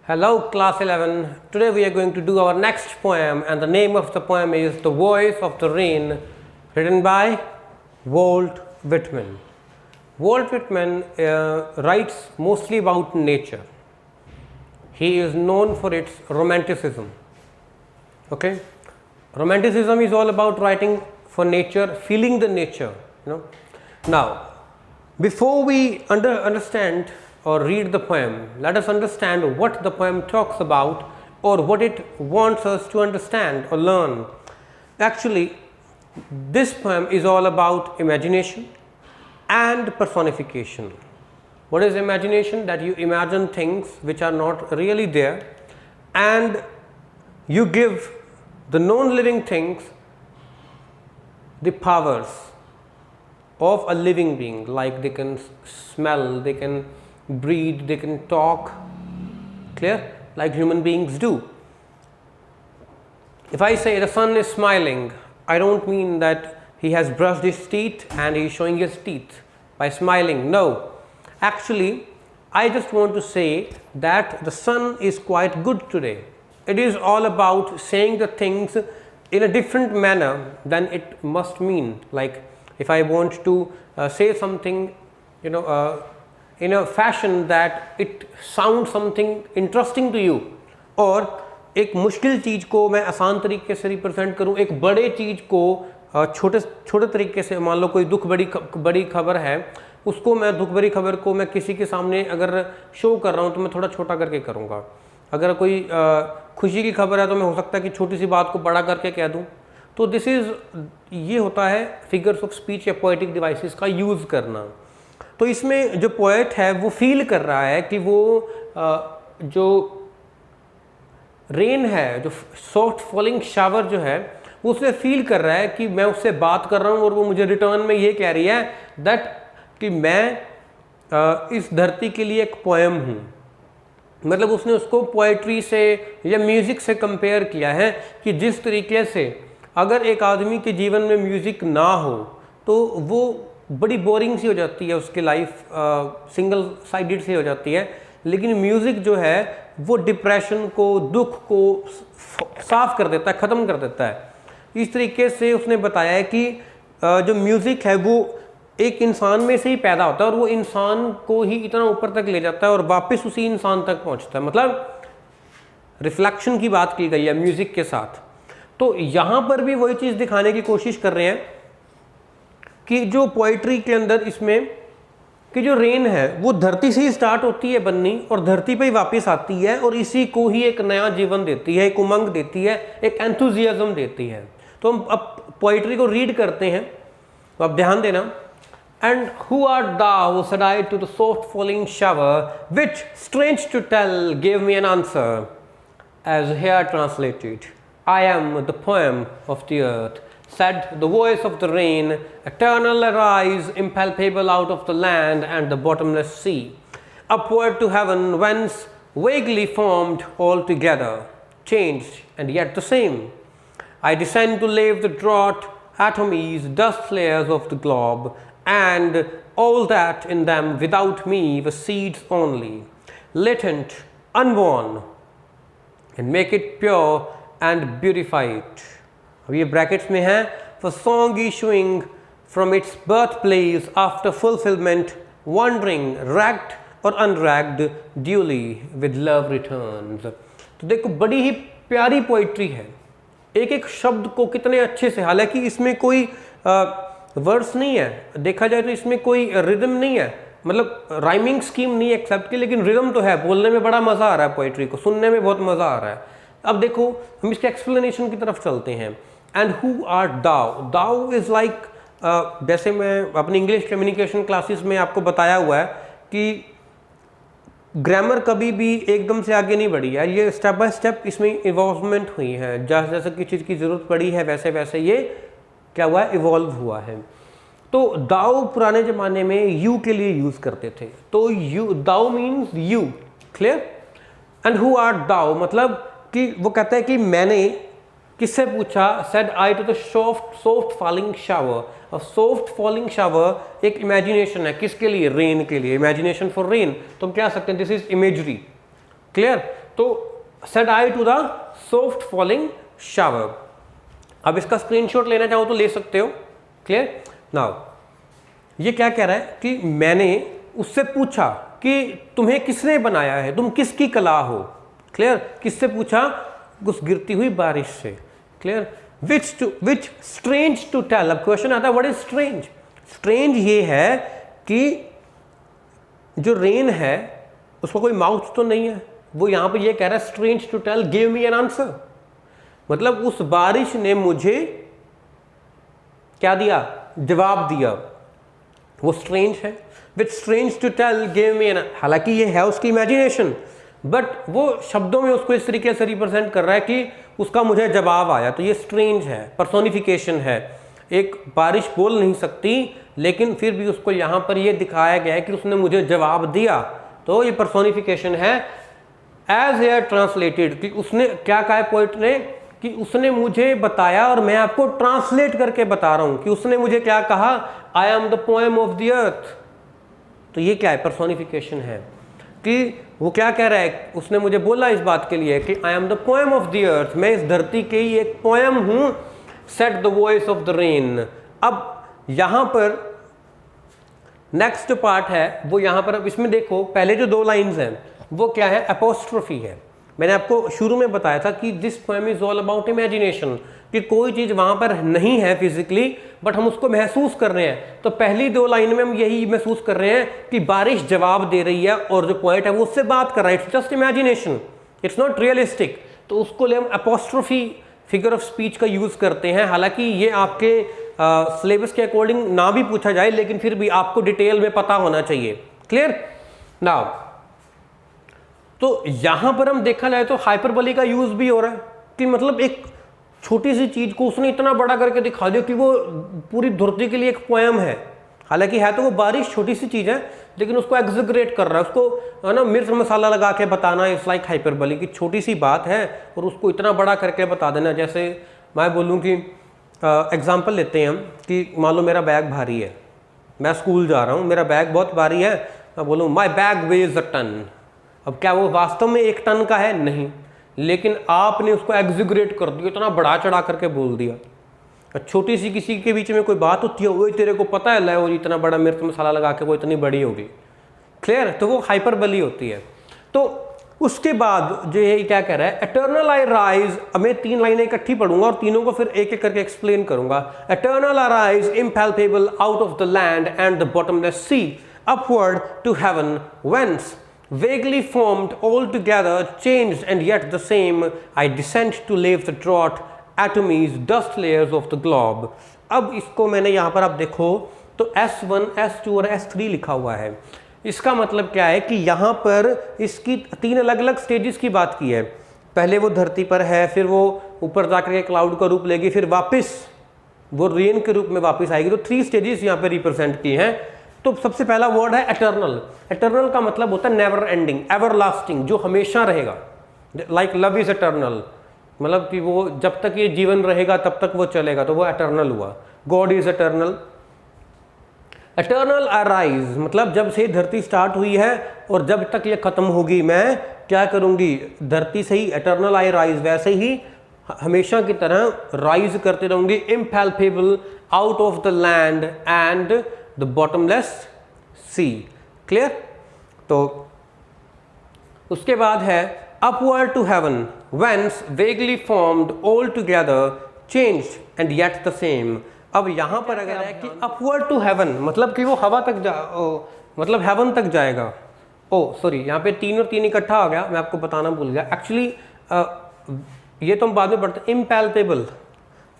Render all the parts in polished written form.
Hello class 11. Today we are going to do our next poem and the name of the poem is The Voice of the Rain, written by Walt Whitman. Walt Whitman writes mostly about nature. He is known for its romanticism. Okay, romanticism is all about writing for nature, feeling the nature. Now, before we understand or read the poem, let us understand what the poem talks about or what it wants us to understand or learn. Actually, this poem is all about imagination and personification. What is imagination? That you imagine things which are not really there and you give the non-living things the powers of a living being, like they can smell, they can breathe, they can talk, clear, like human beings do. If I say the sun is smiling, I don't mean that he has brushed his teeth and he is showing his teeth by smiling. No, actually I just want to say that the sun is quite good today. It is all about saying the things in a different manner than it must mean. Like if I want to say something, in a fashion that it sounds something interesting to you, और एक मुश्किल चीज़ को मैं आसान तरीके से represent करूँ, एक बड़े चीज़ को छोटे तरीके से, मान लो कोई बड़ी खबर है, उसको मैं दुख भरी खबर को मैं किसी के सामने अगर शो कर रहा हूँ तो मैं थोड़ा छोटा करके करूँगा. अगर कोई खुशी की खबर है तो मैं हो सकता है कि छोटी सी बात को बड़ा करके कह दूँ. तो ये होता है फिगर्स ऑफ स्पीच या पोएटिक डिवाइसेस का यूज़ करना. तो इसमें जो पोएट है वो फील कर रहा है कि वो जो रेन है, जो सॉफ्ट फॉलिंग शावर जो है, वो उससे फील कर रहा है कि मैं उससे बात कर रहा हूँ और वो मुझे रिटर्न में ये कह रही है दैट कि मैं इस धरती के लिए एक पोएम हूँ. मतलब उसने उसको पोएट्री से या म्यूज़िक से कंपेयर किया है कि जिस तरीके से अगर एक आदमी के जीवन में म्यूज़िक ना हो तो वो बड़ी बोरिंग सी हो जाती है, उसकी लाइफ सिंगल साइडेड सी हो जाती है. लेकिन म्यूज़िक जो है वो डिप्रेशन को, दुख को साफ कर देता है, ख़त्म कर देता है. इस तरीके से उसने बताया है कि जो म्यूज़िक है वो एक इंसान में से ही पैदा होता है और वो इंसान को ही इतना ऊपर तक ले जाता है और वापस उसी इंसान तक पहुंचता है. मतलब रिफ्लेक्शन की बात की गई है म्यूज़िक के साथ. तो यहाँ पर भी वही चीज़ दिखाने की कोशिश कर रहे हैं कि जो पोइट्री के अंदर इसमें कि जो रेन है वो धरती से ही स्टार्ट होती है बननी और धरती पे ही वापस आती है और इसी को ही एक नया जीवन देती है, एक उमंग देती है, एक एंथुजियाज्म देती है. तो हम अब पोइट्री को रीड करते हैं, तो आप ध्यान देना. And who art thou, said I to the soft falling shower, which, strange to tell, gave me an answer, as here translated. I am the poem of the earth, said the voice of the rain, eternal arise, impalpable out of the land and the bottomless sea, upward to heaven, whence vaguely formed altogether, changed and yet the same. I descend to lave the drought, atomies, dust layers of the globe, and all that in them without me were seeds only, latent, unborn, and make it pure and beautify it. अब ये brackets में है, for song issuing from its birthplace after fulfillment, wandering, ragged or unragged, duly with love returns. तो देखो बड़ी ही प्यारी poetry है, एक एक शब्द को कितने अच्छे से, हालांकि इसमें कोई वर्ड्स नहीं है, देखा जाए तो इसमें कोई रिदम नहीं है, मतलब राइमिंग स्कीम नहीं एक्सेप्ट की, लेकिन रिदम तो है. बोलने में बड़ा मज़ा आ रहा है, पोइट्री को सुनने में बहुत मज़ा आ रहा है. अब देखो हम इसके एक्सप्लेनेशन की तरफ चलते हैं. And who are thou, thou is like, जैसे मैं अपनी इंग्लिश कम्युनिकेशन क्लासेस में आपको बताया हुआ है कि ग्रामर कभी भी एकदम से आगे नहीं बढ़ी है, ये स्टेप बाय स्टेप इसमें इवॉल्वमेंट हुई है. जैसे जैसे किसी चीज़ की ज़रूरत पड़ी है वैसे वैसे ये क्या हुआ है, इवॉल्व हुआ है. तो दाउ पुराने ज़माने में यू के लिए यूज़ करते थे, तो you, thou means you, clear. And who are thou मतलब कि वो कहता है कि मैंने किससे पूछा, said I to the soft falling shower. अब सॉफ्ट फॉलिंग शावर एक इमेजिनेशन है, किसके लिए, रेन के लिए, इमेजिनेशन फॉर रेन. तो हम क्या सकते हैं, दिस इज इमेजरी, क्लियर. तो said I to the soft falling shower. अब इसका स्क्रीनशॉट लेना चाहो तो ले सकते हो। क्लियर? नाउ ये क्या कह रहा है कि मैंने उससे पूछा कि तुम्हें किसने बनाया है, तुम किसकी कला हो। क्लियर? किससे पूछा? उस गिरती हुई बारिश से। Clear? Which strange to tell. अब क्वेश्चन आता है व्हाट इज स्ट्रेंज। स्ट्रेंज ये है कि जो रेन है उसका कोई माउथ तो नहीं है, वो यहां पे ये कह रहा है strange to tell give me an answer, मतलब उस बारिश ने मुझे क्या दिया? जवाब दिया। वो स्ट्रेंज है। Which strange to tell give me an, हालांकि ये है उसकी इमेजिनेशन, बट वो शब्दों में उसको इस तरीके से रिप्रेजेंट कर रहा है कि उसका मुझे जवाब आया। तो ये स्ट्रेंज है, पर्सोनिफिकेशन है। एक बारिश बोल नहीं सकती लेकिन फिर भी उसको यहाँ पर ये दिखाया गया है कि उसने मुझे जवाब दिया, तो ये पर्सोनिफिकेशन है। एज एयर ट्रांसलेटेड, कि उसने क्या कहा है पोइट ने कि उसने मुझे बताया और मैं आपको ट्रांसलेट करके बता रहा हूं कि उसने मुझे क्या कहा, I am the poem of the earth. तो ये क्या है? पर्सोनिफिकेशन है कि वो क्या कह रहा है, उसने मुझे बोला इस बात के लिए कि I am the poem of the earth, मैं इस धरती की एक पोएम हूं। Set the voice of the rain. अब यहां पर नेक्स्ट पार्ट है वो यहां पर, अब इसमें देखो पहले जो दो लाइंस हैं वो क्या है? एपोस्ट्रोफी है। मैंने आपको शुरू में बताया था कि this poem is all about imagination, कि कोई चीज वहां पर नहीं है फिजिकली बट हम उसको महसूस कर रहे हैं। तो पहली दो लाइन में हम यही महसूस कर रहे हैं कि बारिश जवाब दे रही है और जो पोएट है वो उससे बात कर रहा है। It's just imagination, it's not realistic. तो उसको लिए हम एपोस्ट्रोफी फिगर ऑफ स्पीच का यूज करते हैं। हालांकि ये आपके सिलेबस के अकॉर्डिंग ना भी पूछा जाए लेकिन फिर भी आपको डिटेल में पता होना चाहिए। क्लियर? नाउ तो यहां पर हम देखा जाए तो हाइपरबोली का यूज भी हो रहा है कि मतलब एक छोटी सी चीज को उसने इतना बड़ा करके दिखा दिया कि वो पूरी धरती के लिए एक पोएम है। हालांकि है तो वो बारिश छोटी सी चीज है लेकिन उसको एग्जिग्रेट कर रहा है, उसको है ना मिर्च मसाला लगा के बताना। इट्स लाइक हाइपरबोली की छोटी सी बात है और उसको इतना बड़ा करके बता देना। जैसे मैं बोलूँ कि एग्जाम्पल लेते हैं हम कि मान लो मेरा बैग भारी है, मैं स्कूल जा रहा हूँ, मेरा बैग बहुत भारी है, मैं बोलूँ my bag weighs a ton. अब क्या वो वास्तव में 1 टन का है? नहीं, लेकिन आपने उसको एग्जिग्रेट कर दिया, इतना बढ़ा चढ़ा करके बोल दिया। छोटी सी किसी के बीच में कोई बात होती है, वो तेरे को पता है वो इतना बड़ा मिर्च मसाला लगा के वो इतनी बड़ी होगी। क्लियर? तो वो हाइपरबोली होती है। तो उसके बाद जो ये क्या कह रहा है, एटर्नल आई राइज। अब मैं 3 लाइनें इकट्ठी पढ़ूंगा और तीनों को फिर एक एक करके एक्सप्लेन करूंगा। Eternal I rise impalpable out of the land and the bottomless sea upward to heaven whence vaguely formed altogether changed and yet the same I descend to leave the drought atomies dust layers of the globe। अब इसको मैंने यहाँ पर आप देखो तो S1 S2 और S3 लिखा हुआ है। इसका मतलब क्या है कि यहाँ पर इसकी 3 अलग अलग स्टेजेस की बात की है। पहले वो धरती पर है, फिर वो ऊपर जाकर के क्लाउड का रूप लेगी, फिर वापस वो रेन के रूप में वापस आएगी। तो 3 स्टेजेस यहाँ पर रिप्रेजेंट किए हैं। तो सबसे पहला वर्ड है एटर्नल। एटर्नल का मतलब होता है नेवर एंडिंग, एवरलास्टिंग, जो हमेशा रहेगा। लाइक लव इज एटर्नल, मतलब कि वो जब तक ये जीवन रहेगा तब तक वो चलेगा, तो वो एटर्नल हुआ। God is eternal. Eternal arise मतलब जब से धरती स्टार्ट हुई है और जब तक ये खत्म होगी मैं क्या करूंगी, धरती से ही एटर्नल आई राइज, वैसे ही हमेशा की तरह राइज करते रहूंगी। Impalpable out of the land and the bottomless sea. Clear? तो उसके बाद है upward to heaven whence vaguely formed all together changed and yet the same। अब यहां पर अगर है कि अपवर्ड टू हेवन मतलब कि वो हवा तक मतलब हेवन तक जाएगा। ओ सॉरी, यहाँ पे 3 और 3 इकट्ठा आ गया, मैं आपको बताना भूल गया। एक्चुअली ये तो हम बाद में पढ़ते हैं। इम्पैल्पेबल,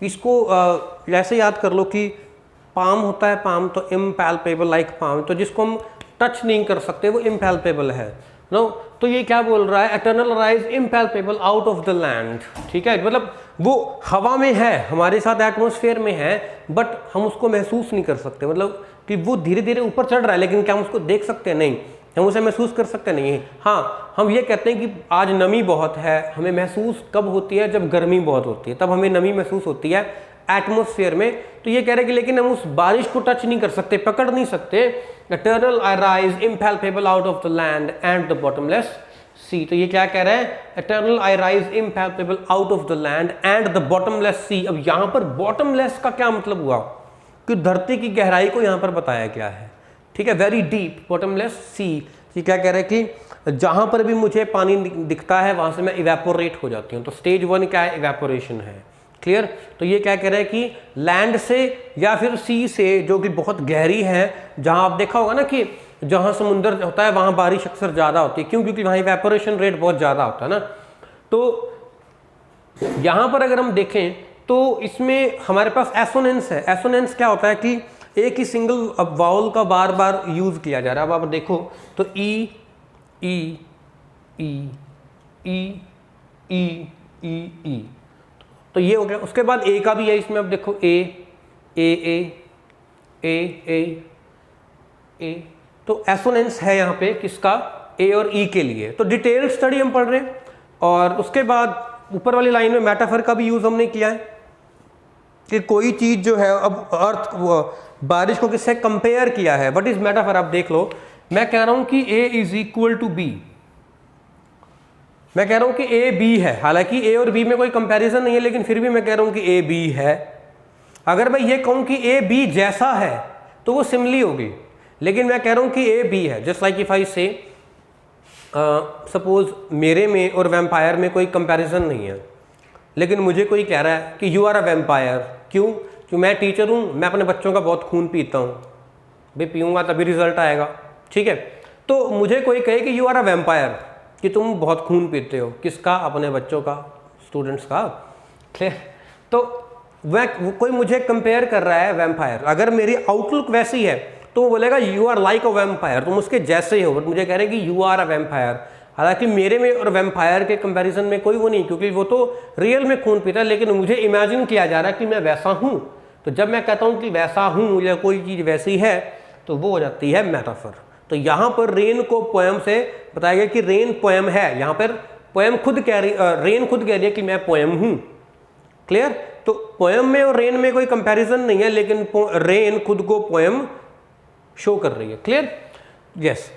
इसको ऐसे याद कर लो कि पाम होता है, पाम तो इम्पैल्पेबल लाइक पाम, तो जिसको हम टच नहीं कर सकते वो इम्पैल्पेबल है। नो, तो ये क्या बोल रहा है, eternal rise impalpable out of the land. ठीक है, मतलब वो हवा में है, हमारे साथ एटमॉस्फेयर में है, बट हम उसको महसूस नहीं कर सकते। मतलब कि वो धीरे धीरे ऊपर चढ़ रहा है, लेकिन क्या हम उसको देख सकते हैं? नहीं, हम उसे महसूस कर सकते नहीं है। हाँ, हम ये कहते हैं कि आज नमी बहुत है, हमें महसूस कब होती है? जब गर्मी बहुत होती है, तब हमें नमी महसूस होती है एटमॉस्फेयर में। तो ये कह रहे हैं कि लेकिन हम उस बारिश को टच नहीं कर सकते, पकड़ नहीं सकते। Eternal I rise impalpable out of the land and the bottomless sea. तो ये क्या कह रहा है, eternal I rise impalpable out of the land and the bottomless sea. अब यहाँ पर बॉटमलेस का क्या मतलब हुआ कि धरती की गहराई को यहाँ पर बताया गया है, ठीक है, वेरी डीप बॉटमलेस सी। ये क्या कह रहा है कि जहाँ पर भी मुझे पानी दिखता है वहाँ से मैं इवेपोरेट हो जाती हूँ। तो स्टेज 1 क्या है, इवेपोरेशन है, क्लियर। तो ये क्या कह रहा है कि लैंड से या फिर सी से, जो कि बहुत गहरी है, जहाँ आप देखा होगा ना कि जहाँ समुद्र होता है वहाँ बारिश अक्सर ज़्यादा होती है, क्यों, क्योंकि वहाँ इवेपोरेशन रेट बहुत ज़्यादा होता है ना। तो यहाँ पर अगर हम देखें तो इसमें हमारे पास एसोनेंस है। एसोनेंस क्या होता है कि एक ही सिंगल अब वाउल का बार बार यूज़ किया जा रहा है। अब आप देखो तो ई ई ई ई ई ई ई, तो ये हो गया। उसके बाद ए का भी है इसमें, अब देखो ए ए ए ए ए ए, तो एसोनेंस है यहाँ पे किसका, ए और ई के लिए। तो डिटेल स्टडी हम पढ़ रहे हैं। और उसके बाद ऊपर वाली लाइन में मेटाफर का भी यूज़ हमने किया है कि कोई चीज़ जो है, अब अर्थ बारिश को किससे कंपेयर किया है, व्हाट इज मेटाफर। आप देख लो, मैं कह रहा हूं कि ए इज इक्वल टू बी, मैं कह रहा हूं कि ए बी है, हालांकि ए और बी में कोई कंपैरिजन नहीं है, लेकिन फिर भी मैं कह रहा हूं कि ए बी है। अगर मैं ये कहूं कि ए बी जैसा है तो वो सिमिली होगी, लेकिन मैं कह रहा हूं कि ए बी है। जस्ट लाइक इफ आई से सपोज मेरे में और वैम्पायर में कोई कंपैरिजन नहीं है, लेकिन मुझे कोई कह रहा है कि यू आर अ वैम्पायर। क्यों, क्योंकि मैं टीचर हूँ, मैं अपने बच्चों का बहुत खून पीता हूँ, भाई पीऊँगा तभी रिजल्ट आएगा, ठीक है। तो मुझे कोई कहे कि यू आर अ वैम्पायर, कि तुम बहुत खून पीते हो, किसका, अपने बच्चों का, स्टूडेंट्स का, ठीक। तो वह कोई मुझे कंपेयर कर रहा है वैम्पायर, अगर मेरी आउटलुक वैसी है तो वो बोलेगा you are like a vampire, तुम उसके जैसे ही हो, बट मुझे कह रहे हैं कि यू आर अ वैम्पायर। हालांकि मेरे में और वैम्पायर के कंपैरिजन में कोई वो नहीं, क्योंकि वो तो रियल में खून पीता है, लेकिन मुझे इमेजिन किया जा रहा है कि मैं वैसा हूँ। तो जब मैं कहता हूँ कि वैसा हूँ या कोई चीज़ वैसी है, तो वो हो जाती है मेटाफर। तो यहाँ पर रेन को पोएम से बताया गया कि रेन पोएम है। यहाँ पर पोएम खुद कह रही, रेन खुद कह रही है कि मैं पोएम हूँ, क्लियर। तो पोएम में और रेन में कोई कंपैरिजन नहीं है, लेकिन रेन खुद को पोएम शो कर रही है, clear, yes.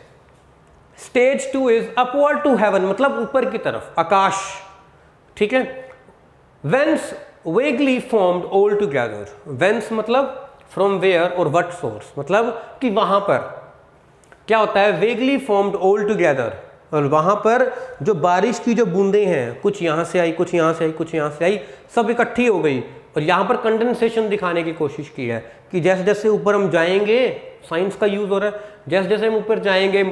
Stage 2 is upward to heaven, मतलब ऊपर की तरफ, आकाश, ठीक है। Whence vaguely formed all together, whence मतलब फ्रॉम वेयर और व्हाट सोर्स, मतलब कि वहां पर क्या होता है, वेगली फॉर्म्ड ऑल टुगेदर, और वहां पर जो बारिश की जो बूंदें हैं, कुछ यहां से आई, कुछ यहां से आई, कुछ यहां से आई, सब इकट्ठी हो गई। और यहाँ पर कंडेंसेशन दिखाने की कोशिश की है कि जैसे जैसे ऊपर हम जाएंगे, साइंस का यूज हो रहा है, जैसे जैसे हम ऊपर जाएंगे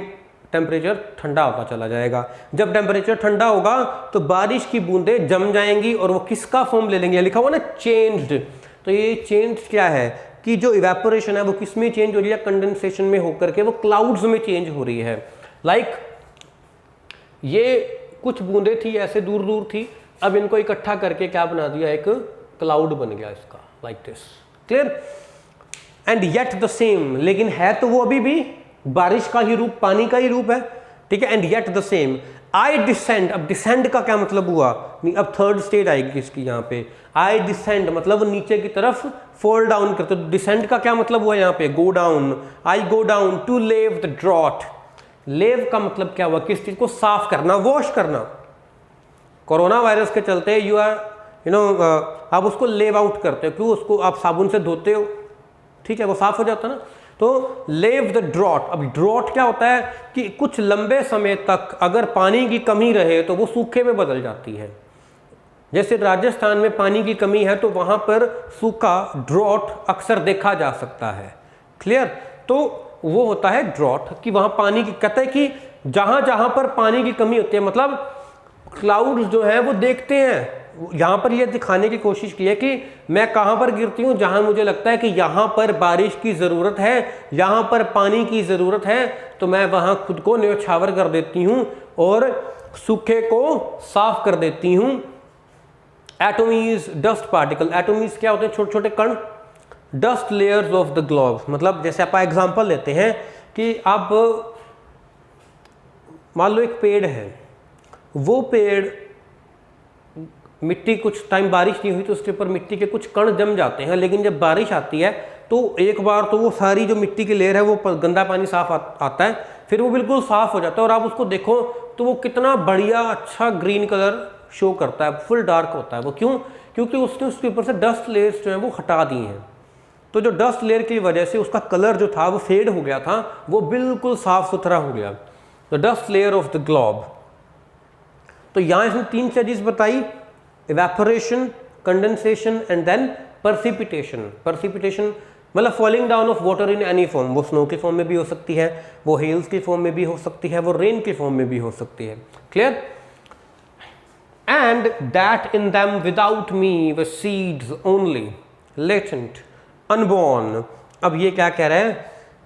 टेम्परेचर ठंडा होता चला जाएगा। जब टेम्परेचर ठंडा होगा तो बारिश की बूंदें जम जाएंगी और वो किसका फॉर्म ले लेंगे, लिखा हुआ ना चेंज्ड। तो ये चेंज क्या है कि जो इवेपोरेशन है वो किस में चेंज हो रही है, कंडेंसेशन में होकर के वो क्लाउड्स में चेंज हो रही है। लाइक ये कुछ बूंदें थी ऐसे दूर दूर थी, अब इनको इकट्ठा करके क्या बना दिया, एक क्लाउड बन गया इसका, like this, clear. And yet the same, लेकिन है तो वो अभी भी बारिश का ही रूप, पानी का ही रूप है, ठीक है। And yet the same I descend, अब डिसेंड का क्या मतलब हुआ, अब थर्ड स्टेज आएगी इसकी यहाँ पे। आई डिसेंड मतलब नीचे की तरफ फॉल डाउन करते, तो डिसेंड का क्या मतलब हुआ यहाँ पे, go down. I go down to lave the drought, lave का मतलब क्या हुआ, किस चीज को साफ करना, वॉश करना। कोरोना वायरस के चलते यू आर आप उसको लेव आउट करते हो, क्यों, उसको आप साबुन से धोते हो, ठीक है, वो साफ हो जाता है ना। तो लेव द ड्रॉट, अब ड्रॉट क्या होता है कि कुछ लंबे समय तक अगर पानी की कमी रहे तो वो सूखे में बदल जाती है। जैसे राजस्थान में पानी की कमी है तो वहां पर सूखा, ड्रॉट अक्सर देखा जा सकता है, क्लियर। तो वो होता है ड्रॉट, कि वहां पानी की, कहते हैं कि जहां जहां पर पानी की कमी होती है, मतलब क्लाउड्स जो है वो देखते हैं। यहाँ पर ये दिखाने की कोशिश की है कि मैं कहाँ पर गिरती हूँ, जहाँ मुझे लगता है कि यहाँ पर बारिश की ज़रूरत है, यहाँ पर पानी की ज़रूरत है, तो मैं वहाँ खुद को न्यौछावर कर देती हूँ और सूखे को साफ कर देती हूँ। एटोमीज डस्ट पार्टिकल, एटोमीज क्या होते हैं, छोटे छोटे कण, dust layers of the globe. मतलब जैसे आप एग्जांपल लेते हैं कि आप मान लो एक पेड़ है, वो पेड़ मिट्टी, कुछ टाइम बारिश नहीं हुई तो उसके ऊपर मिट्टी के कुछ कण जम जाते हैं, लेकिन जब बारिश आती है तो एक बार तो वो सारी जो मिट्टी की लेयर है वो गंदा पानी साफ आता है, फिर वो बिल्कुल साफ हो जाता है और आप उसको देखो तो वो कितना बढ़िया अच्छा ग्रीन कलर शो करता है, फुल डार्क होता है। वो क्यों? क्योंकि उसने उसके ऊपर से डस्ट लेयर्स जो हैं वो हटा दी हैं। तो जो डस्ट लेयर की वजह से उसका कलर जो था वो फेड हो गया था, वो बिल्कुल साफ सुथरा हो गया, the dust layer of the globe. तो यहाँ इसने 3 स्टेजेस बताई, evaporation, condensation and then precipitation. Precipitation मतलब falling down of water in any form, वो स्नो के फॉर्म में भी हो सकती है, वो हेल्स की फॉर्म में भी हो सकती है, वो रेन के फॉर्म में भी हो सकती है। Clear? And that in them without me व सीड्स ओनली लेटेंट अनबॉर्न। अब ये क्या कह रहा है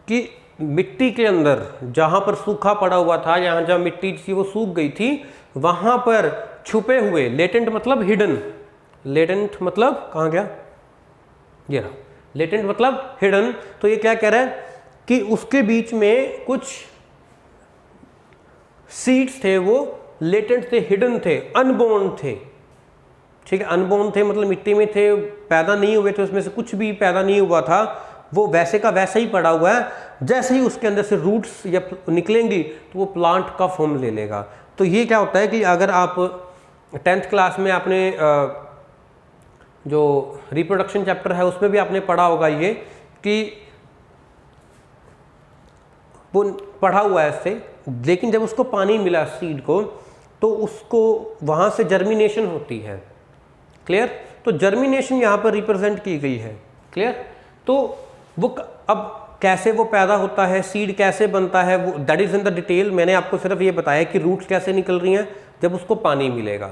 कि मिट्टी के अंदर जहां पर सूखा पड़ा हुआ था, यहाँ जहाँ मिट्टी थी वो सूख गई थी, वहां पर छुपे हुए, लेटेंट मतलब हिडन, लेटेंट मतलब कहाँ गया, ये रहा, लेटेंट मतलब हिडन। तो ये क्या कह रहा है कि उसके बीच में कुछ सीड्स थे, वो लेटेंट थे, हिडन थे, अनबोर्न थे। ठीक है, अनबोर्न थे मतलब मिट्टी में थे, पैदा नहीं हुए थे, उसमें से कुछ भी पैदा नहीं हुआ था, वो वैसे का वैसा ही पड़ा हुआ है। जैसे ही उसके अंदर से रूट्स या निकलेंगी तो वो प्लांट का फॉर्म ले लेगा। तो ये क्या होता है कि अगर आप 10th क्लास में आपने जो रिप्रोडक्शन चैप्टर है उसमें भी आपने पढ़ा होगा ये कि वो पढ़ा हुआ है इससे, लेकिन जब उसको पानी मिला सीड को तो उसको वहाँ से जर्मिनेशन होती है। क्लियर? तो जर्मिनेशन यहाँ पर रिप्रेजेंट की गई है। क्लियर? तो वो अब कैसे वो पैदा होता है, सीड कैसे बनता है, वो that is in the detail. मैंने आपको सिर्फ ये बताया कि रूट्स कैसे निकल रही हैं जब उसको पानी मिलेगा।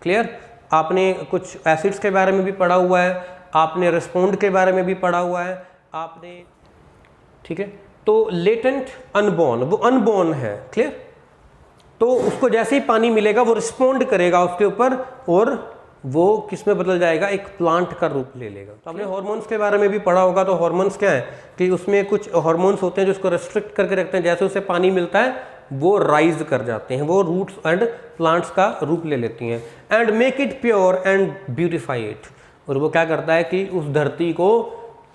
क्लियर? आपने कुछ एसिड्स के बारे में भी पढ़ा हुआ है, आपने रिस्पोंड के बारे में भी पढ़ा हुआ है आपने। ठीक है, तो लेटेंट अनबॉर्न, वो अनबॉर्न है। क्लियर? तो उसको जैसे ही पानी मिलेगा वो रिस्पोंड करेगा उसके ऊपर और वो किस में बदल जाएगा, एक प्लांट का रूप ले लेगा। तो आपने हार्मोन्स के बारे में भी पढ़ा होगा। तो हार्मोन्स क्या है कि उसमें कुछ हार्मोन्स होते हैं जो उसको रेस्ट्रिक्ट करके रखते हैं, जैसे उसे पानी मिलता है वो राइज कर जाते हैं, वो रूट्स एंड प्लांट्स का रूप ले लेती हैं। And make it pure and beautify it, और वो क्या करता है कि उस धरती को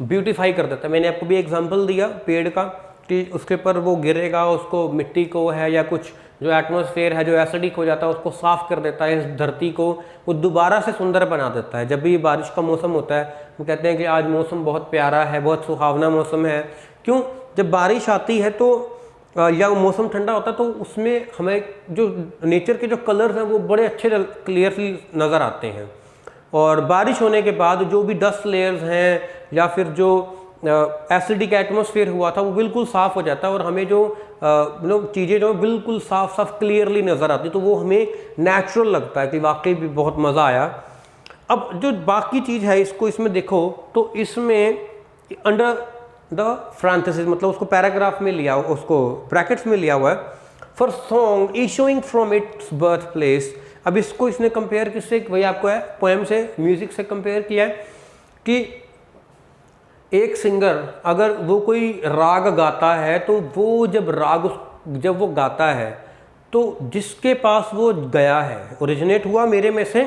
ब्यूटिफाई कर देता है। मैंने आपको भी एग्जाम्पल दिया पेड़ का कि उसके ऊपर वो गिरेगा, उसको मिट्टी को है या कुछ जो एटमॉस्फेयर है जो एसिडिक हो जाता है उसको साफ कर देता है, इस धरती को वो दोबारा से सुंदर बना देता है। जब भी बारिश का मौसम होता है वो कहते हैं कि आज मौसम बहुत प्यारा है, बहुत सुहावना मौसम है। क्यों? जब बारिश आती है तो या मौसम ठंडा होता है तो उसमें हमें जो नेचर के जो कलर्स हैं वो बड़े अच्छे क्लियरली नज़र आते हैं। और बारिश होने के बाद जो भी डस्ट लेयर्स हैं या फिर जो एसिडिक एटमॉस्फेयर हुआ था वो बिल्कुल साफ़ हो जाता है और हमें जो मतलब चीज़ें जो बिल्कुल साफ साफ क्लियरली नज़र आती, तो वो हमें नेचुरल लगता है कि वाकई भी बहुत मज़ा आया। अब जो बाकी चीज़ है इसको इसमें देखो तो इसमें अंडर द फ्रांथेसिस मतलब उसको पैराग्राफ में लिया, उसको ब्रैकेट्स में लिया हुआ है, for song issuing from its birth place. अब इसको इसने कंपेयर किससे, वही आपको है पोएम से, म्यूजिक से कंपेयर किया है कि एक सिंगर अगर वो कोई राग गाता है तो वो जब वो गाता है तो जिसके पास वो गया है, ओरिजिनेट हुआ मेरे में से,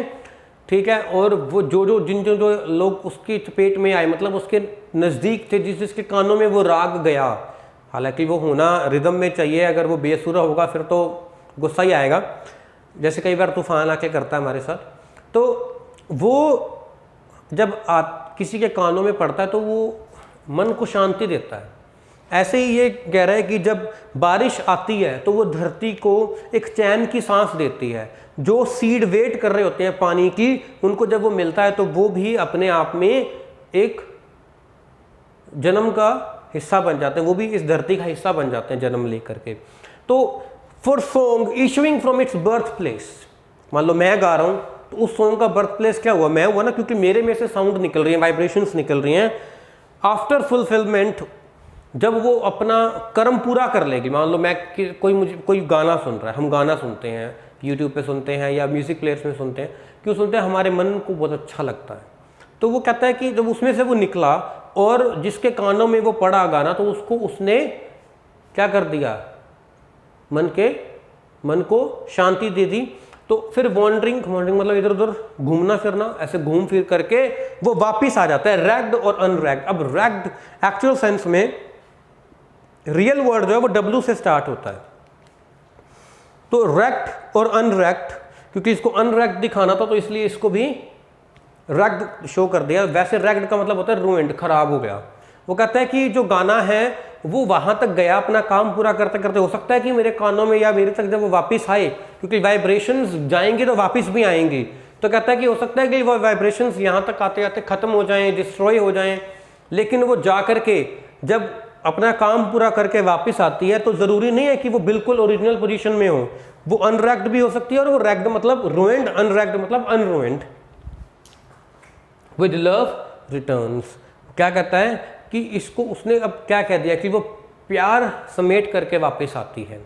ठीक है, और वो जो लोग उसकी चपेट में आए मतलब उसके नज़दीक थे, जिसके कानों में वो राग गया, हालांकि वो होना रिदम में चाहिए, अगर वो बेसुरा होगा फिर तो गुस्सा ही आएगा, जैसे कई बार तूफान आके करता है हमारे साथ। तो वो जब किसी के कानों में पड़ता है तो वो मन को शांति देता है। ऐसे ही ये कह रहा है कि जब बारिश आती है तो वो धरती को एक चैन की सांस देती है। जो सीड वेट कर रहे होते हैं पानी की, उनको जब वो मिलता है तो वो भी अपने आप में एक जन्म का हिस्सा बन जाते हैं, वो भी इस धरती का हिस्सा बन जाते हैं जन्म लेकर के। तो for song issuing from its birth place, मान लो मैं गा रहा हूँ तो उस सॉन्ग का बर्थ प्लेस क्या हुआ, मैं हुआ ना, क्योंकि मेरे में से साउंड निकल रही है, वाइब्रेशंस निकल रही हैं। आफ्टर फुलफिलमेंट, जब वो अपना कर्म पूरा कर लेगी, मान लो मैं कोई गाना सुन रहा है, हम गाना सुनते हैं यूट्यूब पे सुनते हैं या म्यूजिक प्लेयर्स में सुनते हैं, क्यों सुनते हैं, हमारे मन को बहुत अच्छा लगता है। तो वो कहता है कि जब उसमें से वो निकला और जिसके कानों में वो पड़ा गाना तो उसको उसने क्या कर दिया, मन को शांति दे दी। तो फिर वॉन्डरिंग मतलब इधर उधर घूमना फिरना, ऐसे घूम फिर करके वो वापिस आ जाता है, रैग्ड और अनरैग्ड। अब रैग्ड एक्चुअल सेंस में रियल वर्ड जो है वो W से स्टार्ट होता है, तो रेक्ट और अनरेक्ट, क्योंकि इसको अनरेक्ट दिखाना था तो इसलिए इसको भी रेक्ट शो कर दिया। वैसे रेक्ट का मतलब होता है रूइंड, खराब हो गया। वो कहता है कि जो गाना है वो वहां तक गया अपना काम पूरा करते करते, हो सकता है कि मेरे कानों में या मेरे तक जब वो वापस आए, क्योंकि वाइब्रेशंस जाएंगे तो वापस भी आएंगी, तो कहता है कि हो सकता है कि वो वाइब्रेशंस यहाँ तक आते आते खत्म हो जाएं, डिस्ट्रॉय हो जाएं, लेकिन वो जा करके जब अपना काम पूरा करके वापस आती है तो जरूरी नहीं है कि वो बिल्कुल ओरिजिनल पोजीशन में हो, वो अनरैक्ड भी हो सकती है, और वो रैक्ड मतलब रुइंड, अनरैक्ड मतलब अनरुइंड। विद लव रिटर्न्स, क्या कहता है कि इसको उसने अब क्या कह दिया कि वो प्यार समेट करके वापस आती है।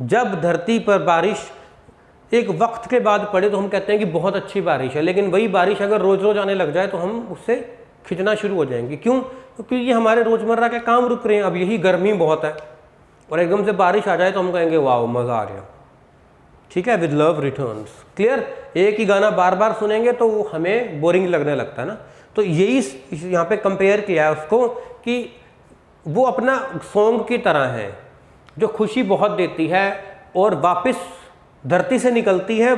जब धरती पर बारिश एक वक्त के बाद पड़े तो हम कहते हैं कि बहुत अच्छी बारिश है, लेकिन वही बारिश अगर रोज रोज आने लग जाए तो हम उससे खिंचना शुरू हो जाएंगे। क्यों? क्योंकि ये हमारे रोजमर्रा के काम रुक रहे हैं। अब यही गर्मी बहुत है और एकदम से बारिश आ जाए तो हम कहेंगे वाह मज़ा आ गया। ठीक है, विद लव रिटर्न्स, क्लियर। एक ही गाना बार बार सुनेंगे तो वो हमें बोरिंग लगने लगता है ना। तो यही यहाँ पे कंपेयर किया है उसको कि वो अपना सॉन्ग की तरह है जो खुशी बहुत देती है और वापस धरती से निकलती है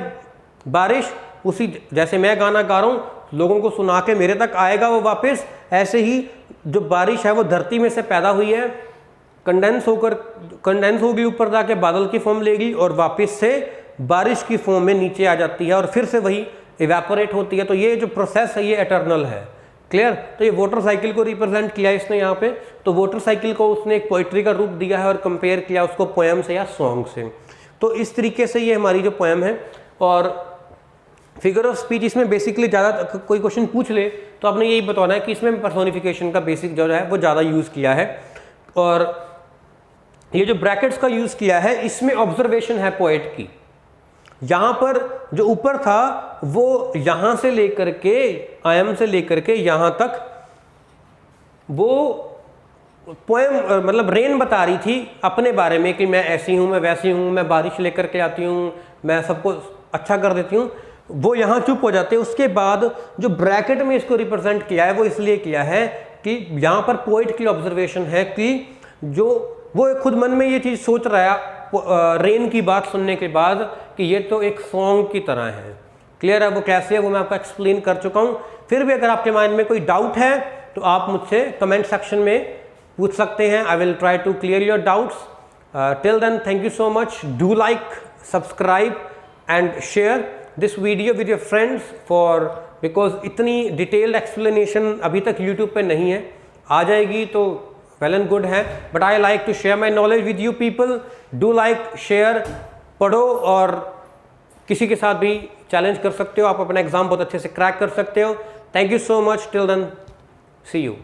बारिश, उसी जैसे मैं गाना गा रहा हूँ लोगों को सुना के मेरे तक आएगा वो वापस, ऐसे ही जो बारिश है वो धरती में से पैदा हुई है, कंडेंस होगी ऊपर जाके बादल की फॉर्म लेगी और वापस से बारिश की फॉर्म में नीचे आ जाती है और फिर से वही इवेपोरेट होती है। तो ये जो प्रोसेस है ये एटर्नल है, क्लियर। तो ये वाटर साइकिल को रिप्रेजेंट किया इसने यहाँ पे। तो वाटर साइकिल को उसने एक पोइट्री का रूप दिया है और कंपेयर किया उसको पोएम से या सॉन्ग से। तो इस तरीके से ये हमारी जो पोएम है। और फिगर ऑफ स्पीच इसमें बेसिकली ज़्यादा कोई क्वेश्चन पूछ ले तो आपने यही बताना है कि इसमें पर्सोनिफिकेशन का बेसिक जो है वो ज़्यादा यूज़ किया है। और ये जो ब्रैकेट्स का यूज़ किया है इसमें ऑब्जर्वेशन है पोएट की। यहाँ पर जो ऊपर था वो यहाँ से लेकर के आई एम से लेकर के यहाँ तक वो पोएम मतलब रेन बता रही थी अपने बारे में कि मैं ऐसी हूँ, मैं वैसी हूँ, मैं बारिश लेकर के आती हूँ, मैं सबको अच्छा कर देती हूँ। वो यहाँ चुप हो जाते हैं। उसके बाद जो ब्रैकेट में इसको रिप्रेजेंट किया है वो इसलिए किया है कि यहाँ पर पोइट की ऑब्जर्वेशन है कि जो वो खुद मन में ये चीज़ सोच रहा है रेन की बात सुनने के बाद कि ये तो एक सॉन्ग की तरह है। क्लियर है? वो कैसे है वो मैं आपको एक्सप्लेन कर चुका हूँ। फिर भी अगर आपके माइंड में कोई डाउट है तो आप मुझसे कमेंट सेक्शन में पूछ सकते हैं। I will try to clear your doubts. Till then thank you so much. Do like, subscribe and share this video with your friends for because इतनी डिटेल्ड एक्सप्लेनेशन अभी तक यूट्यूब पे नहीं है। आ जाएगी तो वेल एंड गुड है, but I like to share my knowledge with you people. Do like, share, पढ़ो और किसी के साथ भी चैलेंज कर सकते हो। आप अपना एग्जाम बहुत अच्छे से क्रैक कर सकते हो। Thank you so much. Till then see you.